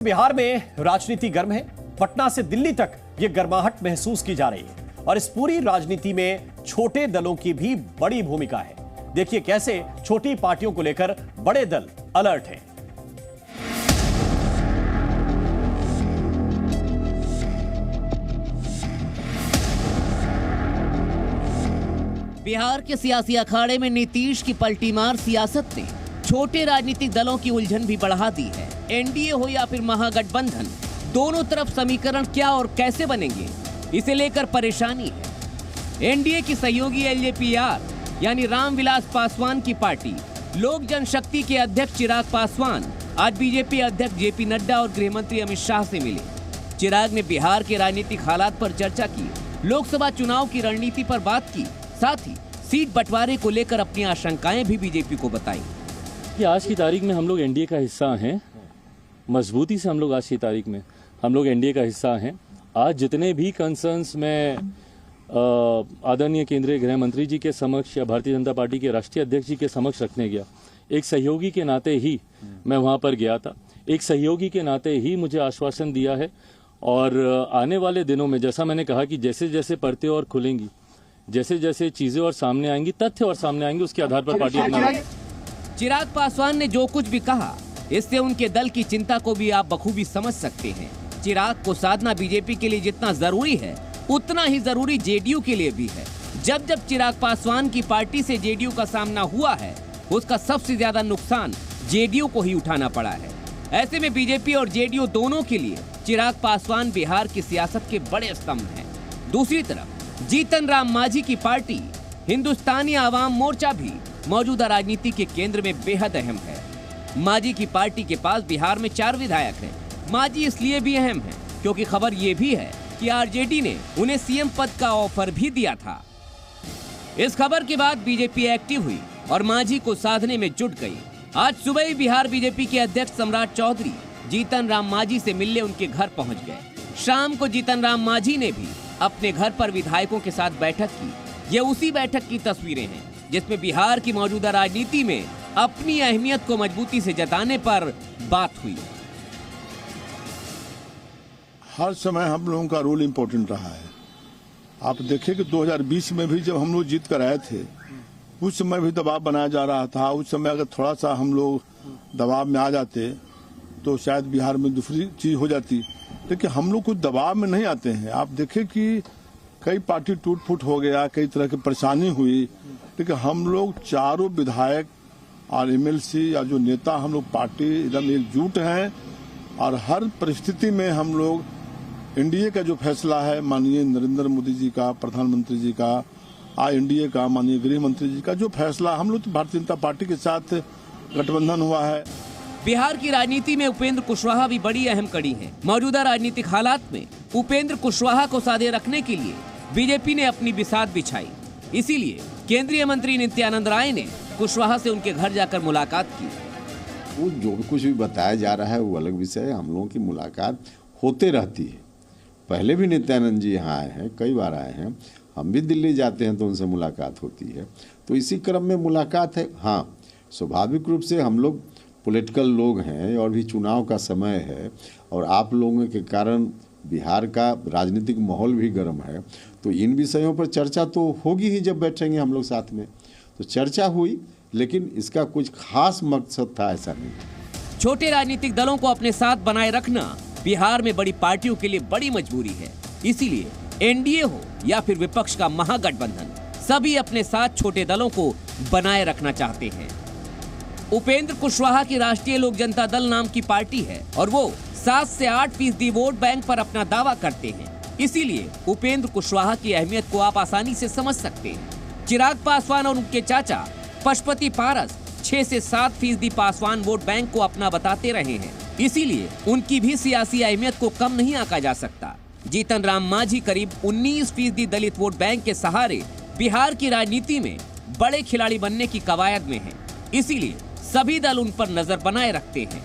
बिहार में राजनीति गर्म है। पटना से दिल्ली तक ये गर्माहट महसूस की जा रही है और इस पूरी राजनीति में छोटे दलों की भी बड़ी भूमिका है। देखिए कैसे छोटी पार्टियों को लेकर बड़े दल अलर्ट हैं। बिहार के सियासी अखाड़े में नीतीश की पलटी मार सियासत ने छोटे राजनीतिक दलों की उलझन भी बढ़ा दी है। एनडीए हो या फिर महागठबंधन, दोनों तरफ समीकरण क्या और कैसे बनेंगे, इसे लेकर परेशानी है। एनडीए की सहयोगी एलजेपीआर यानी रामविलास पासवान की पार्टी लोक जनशक्ति के अध्यक्ष चिराग पासवान आज बीजेपी अध्यक्ष जेपी नड्डा और गृह मंत्री अमित शाह से मिले। चिराग ने बिहार के राजनीतिक हालात पर चर्चा की, लोकसभा चुनाव की रणनीति पर बात की, साथ ही सीट बंटवारे को लेकर अपनी आशंकाएं भी बीजेपी को बताई। कि आज की तारीख में हम लोग एनडीए का हिस्सा हैं, मजबूती से हम लोग आज की तारीख में हम लोग एनडीए का हिस्सा हैं। आज जितने भी कंसर्न्स में आदरणीय केंद्रीय गृह मंत्री जी के समक्ष या भारतीय जनता पार्टी के राष्ट्रीय अध्यक्ष जी के समक्ष रखने गया, एक सहयोगी के नाते ही मैं वहां पर गया था। एक सहयोगी के नाते ही मुझे आश्वासन दिया है और आने वाले दिनों में जैसा मैंने कहा कि जैसे जैसे परतें और खुलेंगी, जैसे जैसे चीजें और सामने आएंगी, तथ्य और सामने आएंगे, उसके आधार पर पार्टी अपना। चिराग पासवान ने जो कुछ भी कहा, इससे उनके दल की चिंता को भी आप बखूबी समझ सकते हैं। चिराग को साधना बीजेपी के लिए जितना जरूरी है, उतना ही जरूरी जेडीयू के लिए भी है। जब जब चिराग पासवान की पार्टी से जेडीयू का सामना हुआ है, उसका सबसे ज्यादा नुकसान जेडीयू को ही उठाना पड़ा है। ऐसे में बीजेपी और जेडीयू दोनों के लिए चिराग पासवान बिहार की सियासत के बड़े स्तंभ हैं। दूसरी तरफ जीतन राम मांझी की पार्टी हिंदुस्तानी आवाम मोर्चा भी मौजूदा राजनीति के केंद्र में बेहद अहम है। मांझी की पार्टी के पास बिहार में 4 विधायक हैं। मांझी इसलिए भी अहम है क्योंकि खबर ये भी है कि आरजेडी ने उन्हें सीएम पद का ऑफर भी दिया था। इस खबर के बाद बीजेपी एक्टिव हुई और मांझी को साधने में जुट गई। आज सुबह ही बिहार बीजेपी के अध्यक्ष सम्राट चौधरी जीतन राम मांझी से मिलने उनके घर पहुंच गए। शाम को जीतन राम मांझी ने भी अपने घर पर विधायकों के साथ बैठक की। ये उसी बैठक की तस्वीरें हैं जिसमें बिहार की मौजूदा राजनीति में अपनी अहमियत को मजबूती से जताने पर बात हुई। हर समय हम लोगों का रोल इम्पोर्टेंट रहा है। आप देखिए कि 2020 में भी जब हम लोग जीत कर आए थे, उस समय भी दबाव बनाया जा रहा था। उस समय अगर थोड़ा सा हम लोग दबाव में आ जाते तो शायद बिहार में दूसरी चीज हो जाती, लेकिन हम लोग कुछ दबाव में नहीं आते हैं। आप देखें कि कई पार्टी टूट फूट हो गया, कई तरह की परेशानी हुई, लेकिन हम लोग चारों विधायक और एमएलसी या जो नेता हम लोग पार्टी एकदम एकजुट हैं और हर परिस्थिति में हम लोग एनडीए का जो फैसला है, माननीय नरेंद्र मोदी जी का, प्रधानमंत्री जी का, एनडीए का माननीय गृह मंत्री जी का जो फैसला, हम लोग तो भारतीय जनता पार्टी के साथ गठबंधन हुआ है। बिहार की राजनीति में उपेंद्र कुशवाहा भी बड़ी अहम कड़ी है। मौजूदा राजनीतिक हालात में उपेंद्र कुशवाहा को साधे रखने के लिए बीजेपी ने अपनी बिसात बिछाई। इसीलिए केंद्रीय मंत्री नित्यानंद राय ने कुशवाहा से उनके घर जाकर मुलाकात की। वो जो कुछ भी बताया जा रहा है वो अलग विषय है। हम लोगों की मुलाकात होते रहती है। पहले भी नित्यानंद जी यहाँ आए हैं, कई बार आए हैं। हम भी दिल्ली जाते हैं तो उनसे मुलाकात होती है। तो इसी क्रम में मुलाकात है। हाँ, स्वाभाविक रूप से हम लोग पॉलिटिकल लोग हैं और भी चुनाव का समय है और आप लोगों के कारण बिहार का राजनीतिक माहौल भी गर्म है, तो इन विषयों पर चर्चा तो होगी ही जब बैठेंगे हम लोग साथ में। तो चर्चा हुई, लेकिन इसका कुछ खास मकसद था ऐसा नहीं। छोटे राजनीतिक दलों को अपने साथ बनाए रखना बिहार में बड़ी पार्टियों के लिए बड़ी मजबूरी है। इसीलिए एनडीए हो या फिर विपक्ष का महागठबंधन, सभी अपने साथ छोटे दलों को बनाए रखना चाहते हैं। उपेंद्र कुशवाहा की राष्ट्रीय लोक जनता दल नाम की पार्टी है और वो 7 से 8% वोट बैंक पर अपना दावा करते हैं। इसीलिए उपेंद्र कुशवाहा की अहमियत को आप आसानी से समझ सकते हैं। चिराग पासवान और उनके चाचा पशुपति पारस 6 से 7% पासवान वोट बैंक को अपना बताते रहे हैं। इसीलिए उनकी भी सियासी अहमियत को कम नहीं आंका जा सकता। जीतन राम मांझी करीब 19% दलित वोट बैंक के सहारे बिहार की राजनीति में बड़े खिलाड़ी बनने की कवायद में है। इसीलिए सभी दल उन पर नजर बनाए रखते हैं।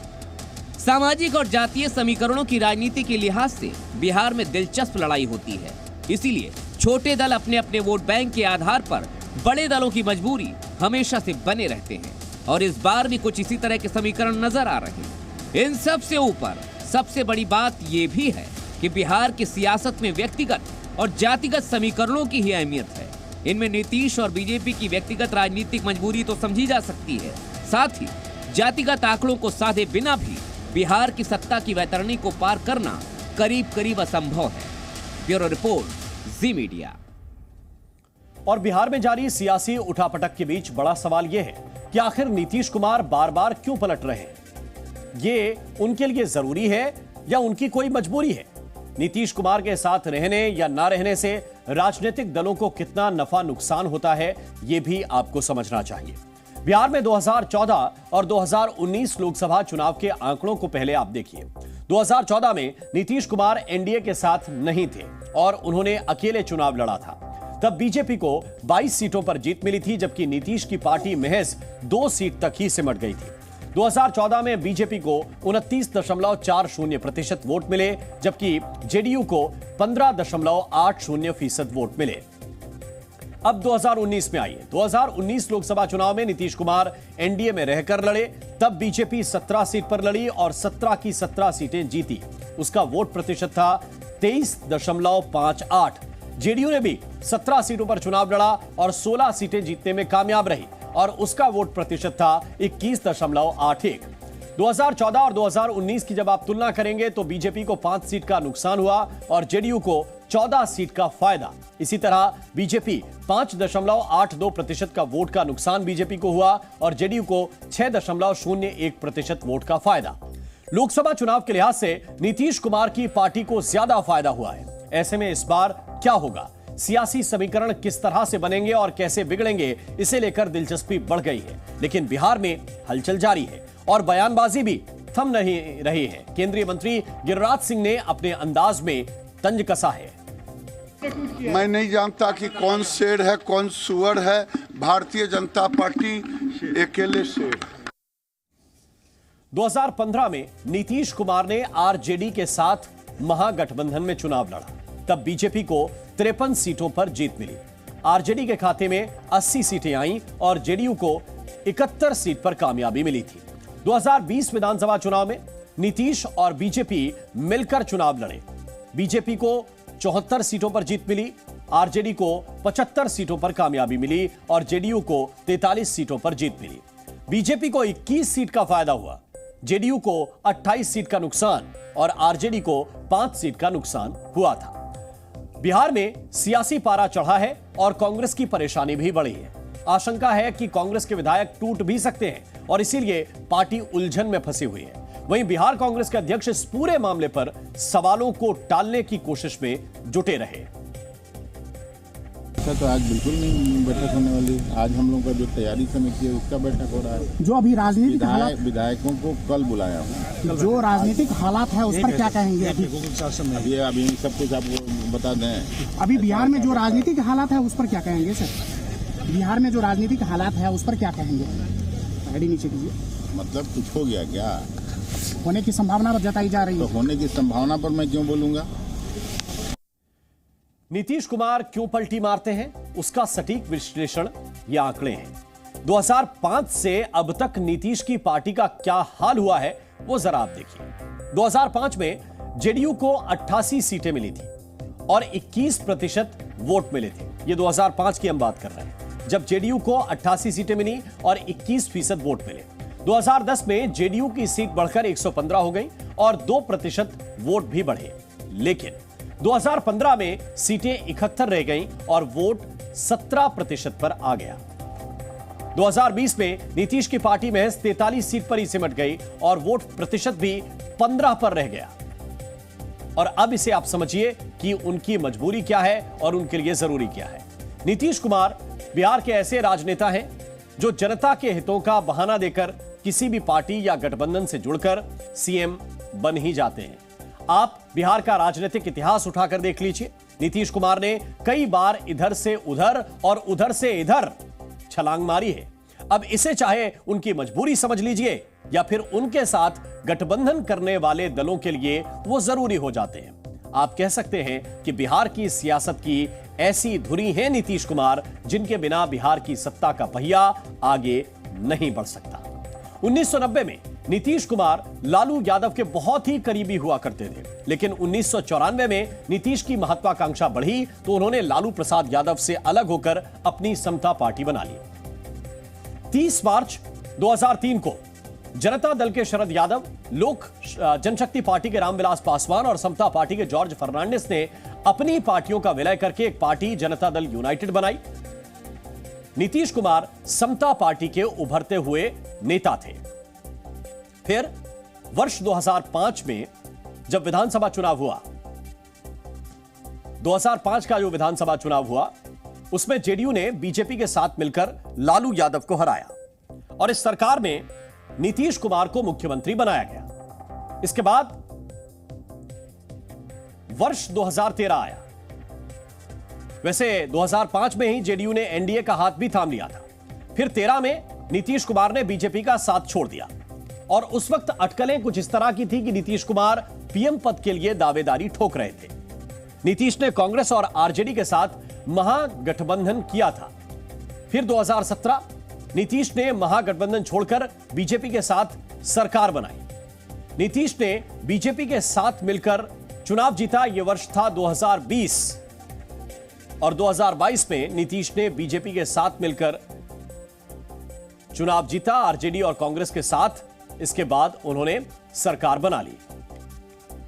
सामाजिक और जातीय समीकरणों की राजनीति के लिहाज से बिहार में दिलचस्प लड़ाई होती है। इसीलिए छोटे दल अपने अपने वोट बैंक के आधार पर बड़े दलों की मजबूरी हमेशा से बने रहते हैं और इस बार भी कुछ इसी तरह के समीकरण नजर आ रहे हैं। इन सब से ऊपर सबसे बड़ी बात ये भी है कि बिहार की सियासत में व्यक्तिगत और जातिगत समीकरणों की ही अहमियत है। इनमें नीतीश और बीजेपी की व्यक्तिगत राजनीतिक मजबूरी तो समझी जा सकती है, साथ ही जातिगत आंकड़ों को साधे बिना भी बिहार की सत्ता की वैतरणी को पार करना करीब करीब असंभव है। ब्यूरो रिपोर्ट, जी मीडिया। और बिहार में जारी सियासी उठापटक के बीच बड़ा सवाल यह है कि आखिर नीतीश कुमार बार बार क्यों पलट रहे हैं? ये उनके लिए जरूरी है या उनकी कोई मजबूरी है? नीतीश कुमार के साथ रहने या ना रहने से राजनीतिक दलों को कितना नफा नुकसान होता है, यह भी आपको समझना चाहिए। बिहार में 2014 और 2019 लोकसभा चुनाव के आंकड़ों को पहले आप देखिए। 2014 में नीतीश कुमार एनडीए के साथ नहीं थे और उन्होंने अकेले चुनाव लड़ा था। तब बीजेपी को 22 सीटों पर जीत मिली थी, जबकि नीतीश की पार्टी महज 2 सीट तक ही सिमट गई थी। 2014 में बीजेपी को 29.40% वोट मिले, जबकि जेडीयू को 15.80% वोट मिले। अब 2019 में आइए। 2019 लोकसभा चुनाव में नीतीश कुमार एनडीए में रहकर लड़े, तब बीजेपी 17 सीट पर लड़ी और 17 की 17 सीटें जीती। उसका वोट प्रतिशत था 23.58। जेडीयू ने भी 17 सीटों पर चुनाव लड़ा और 16 सीटें जीतने में कामयाब रही और उसका वोट प्रतिशत था 21.81। 2014 और 2019 की जब आप तुलना करेंगे तो बीजेपी को 5 सीट का नुकसान हुआ और जेडीयू को 14 सीट का फायदा। इसी तरह बीजेपी 5.82% का वोट का नुकसान बीजेपी को हुआ और जेडीयू को 6.01% वोट का फायदा। लोकसभा चुनाव के लिहाज से नीतीश कुमार की पार्टी को ज्यादा फायदा हुआ है। ऐसे में इस बार क्या होगा? सियासी समीकरण किस तरह से बनेंगे और कैसे बिगड़ेंगे, इसे लेकर दिलचस्पी बढ़ गई है। लेकिन बिहार में हलचल जारी है और बयानबाजी भी थम नहीं रही है। केंद्रीय मंत्री गिरिराज सिंह ने अपने अंदाज में तंज कसा है। मैं नहीं जानता कि कौन शेर है कौन सुअर है। भारतीय जनता पार्टी अकेले शेर। 2015 में नीतीश कुमार ने आरजेडी के साथ महागठबंधन में चुनाव लड़ा। तब बीजेपी को 53 सीटों पर जीत मिली। आरजेडी के खाते में 80 सीटें आईं और जेडीयू को 71 सीट पर कामयाबी मिली थी। 2020 विधानसभा चुनाव में नीतीश और बीजेपी मिलकर चुनाव लड़े। बीजेपी को 74 सीटों पर जीत मिली, आरजेडी को 75 सीटों पर कामयाबी मिली और जेडीयू को 43 सीटों पर जीत मिली। बीजेपी को 21 सीट का फायदा हुआ, जेडीयू को 28 सीट का नुकसान और आरजेडी को 5 सीट का नुकसान हुआ था। बिहार में सियासी पारा चढ़ा है और कांग्रेस की परेशानी भी बढ़ी है। आशंका है कि कांग्रेस के विधायक टूट भी सकते हैं और इसीलिए पार्टी उलझन में फंसी हुई है। वहीं बिहार कांग्रेस के अध्यक्ष इस पूरे मामले पर सवालों को टालने की कोशिश में जुटे रहे। तो आज बिल्कुल नहीं बैठक होने वाली। आज हम लोग का जो तैयारी समिति है उसका बैठक हो रहा है। जो अभी राजनीतिक विधायकों को कल बुलाया हूँ। जो राजनीतिक हालात है उस पर क्या कहेंगे? अभी सब कुछ आपको बता दें। अभी बिहार में जो राजनीतिक हालात है उस पर क्या कहेंगे सर? बिहार में जो राजनीतिक हालात है उस पर क्या कहेंगे? आईडी नीचे कीजिए। मतलब कुछ हो गया क्या? होने की संभावना जताई जा रही है। तो होने की संभावना पर मैं क्यों बोलूंगा? नीतीश कुमार क्यों पलटी मारते हैं, उसका सटीक विश्लेषण ये आंकड़े हैं। 2005 से अब तक नीतीश की पार्टी का क्या हाल हुआ है वो जरा आप देखिए। 2005 में जेडीयू को 88 सीटें मिली थी और 21% वोट मिले थे। ये 2005 की हम बात कर रहे हैं, जब जेडीयू को 88 सीटें मिली और 21% वोट मिले। 2010 में जेडीयू की सीट बढ़कर 115 हो गई और 2% वोट भी बढ़े। लेकिन 2015 में सीटें 71 रह गईं और वोट 17% पर आ गया। 2020 में नीतीश की पार्टी महज 43 सीट पर ही सिमट गई और वोट प्रतिशत भी 15 पर रह गया। और अब इसे आप समझिए कि उनकी मजबूरी क्या है और उनके लिए जरूरी क्या है। नीतीश कुमार बिहार के ऐसे राजनेता हैं जो जनता के हितों का बहाना देकर किसी भी पार्टी या गठबंधन से जुड़कर सीएम बन ही जाते हैं। आप बिहार का राजनीतिक इतिहास उठाकर देख लीजिए। नीतीश कुमार ने कई बार इधर से उधर और उधर से इधर छलांग मारी है। अब इसे चाहे उनकी मजबूरी समझ लीजिए या फिर उनके साथ गठबंधन करने वाले दलों के लिए वो जरूरी हो जाते हैं। आप कह सकते हैं कि बिहार की सियासत की ऐसी धुरी है नीतीश कुमार जिनके बिना बिहार की सत्ता का पहिया आगे नहीं बढ़ सकता। 1990 में नीतीश कुमार लालू यादव के बहुत ही करीबी हुआ करते थे, लेकिन 1994 में नीतीश की महत्वाकांक्षा बढ़ी तो उन्होंने लालू प्रसाद यादव से अलग होकर अपनी समता पार्टी बना ली। 30 मार्च 2003 को जनता दल के शरद यादव, लोक जनशक्ति पार्टी के रामविलास पासवान और समता पार्टी के जॉर्ज फर्नांडिस ने अपनी पार्टियों का विलय करके एक पार्टी जनता दल यूनाइटेड बनाई। नीतीश कुमार समता पार्टी के उभरते हुए नेता थे। फिर वर्ष 2005 में जब विधानसभा चुनाव हुआ, 2005 का जो विधानसभा चुनाव हुआ उसमें जेडीयू ने बीजेपी के साथ मिलकर लालू यादव को हराया और इस सरकार में नीतीश कुमार को मुख्यमंत्री बनाया गया। इसके बाद वर्ष 2013 आया। वैसे 2005 में ही जेडीयू ने एनडीए का हाथ भी थाम लिया था। फिर 13 में नीतीश कुमार ने बीजेपी का साथ छोड़ दिया और उस वक्त अटकलें कुछ इस तरह की थी कि नीतीश कुमार पीएम पद के लिए दावेदारी ठोक रहे थे। नीतीश ने कांग्रेस और आरजेडी के साथ महागठबंधन किया था। फिर 2017 नीतीश ने महागठबंधन छोड़कर बीजेपी के साथ सरकार बनाई। नीतीश ने बीजेपी के साथ मिलकर चुनाव जीता। यह वर्ष था 2020 और 2022 में नीतीश ने बीजेपी के साथ मिलकर चुनाव जीता, आरजेडी और कांग्रेस के साथ। इसके बाद उन्होंने सरकार बना ली।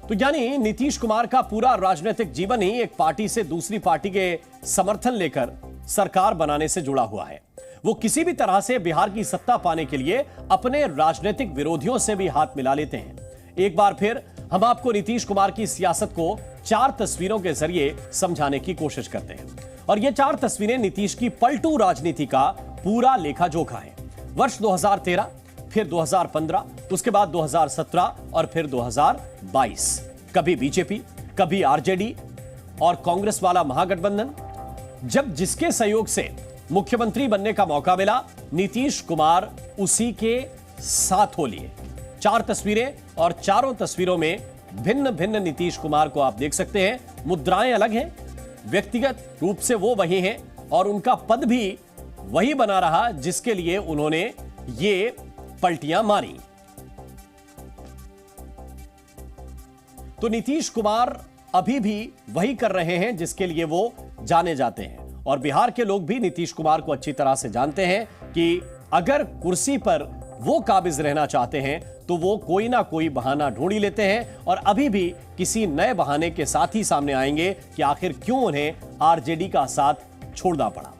तो यानी नीतीश कुमार का पूरा राजनीतिक जीवन ही एक पार्टी से दूसरी पार्टी के समर्थन लेकर सरकार बनाने से जुड़ा हुआ है। वो किसी भी तरह से बिहार की सत्ता पाने के लिए अपने राजनीतिक विरोधियों से भी हाथ मिला लेते हैं। एक बार फिर हम आपको नीतीश कुमार की सियासत को 4 तस्वीरों के जरिए समझाने की कोशिश करते हैं और ये 4 तस्वीरें नीतीश की पलटू राजनीति का पूरा लेखा जोखा है। वर्ष 2013, फिर 2015, उसके बाद 2017 और फिर 2022। कभी बीजेपी, कभी आरजेडी और कांग्रेस वाला महागठबंधन। जब जिसके सहयोग से मुख्यमंत्री बनने का मौका मिला, नीतीश कुमार उसी के साथ हो लिए। 4 तस्वीरें और चारों तस्वीरों में भिन्न भिन्न नीतीश कुमार को आप देख सकते हैं। मुद्राएं अलग हैं, व्यक्तिगत रूप से वो वही हैं और उनका पद भी वही बना रहा जिसके लिए उन्होंने ये पलटियां मारी। तो नीतीश कुमार अभी भी वही कर रहे हैं जिसके लिए वो जाने जाते हैं और बिहार के लोग भी नीतीश कुमार को अच्छी तरह से जानते हैं कि अगर कुर्सी पर वो काबिज रहना चाहते हैं तो वो कोई ना कोई बहाना ढूंढ ही लेते हैं और अभी भी किसी नए बहाने के साथ ही सामने आएंगे कि आखिर क्यों उन्हें आरजेडी का साथ छोड़ना पड़ा।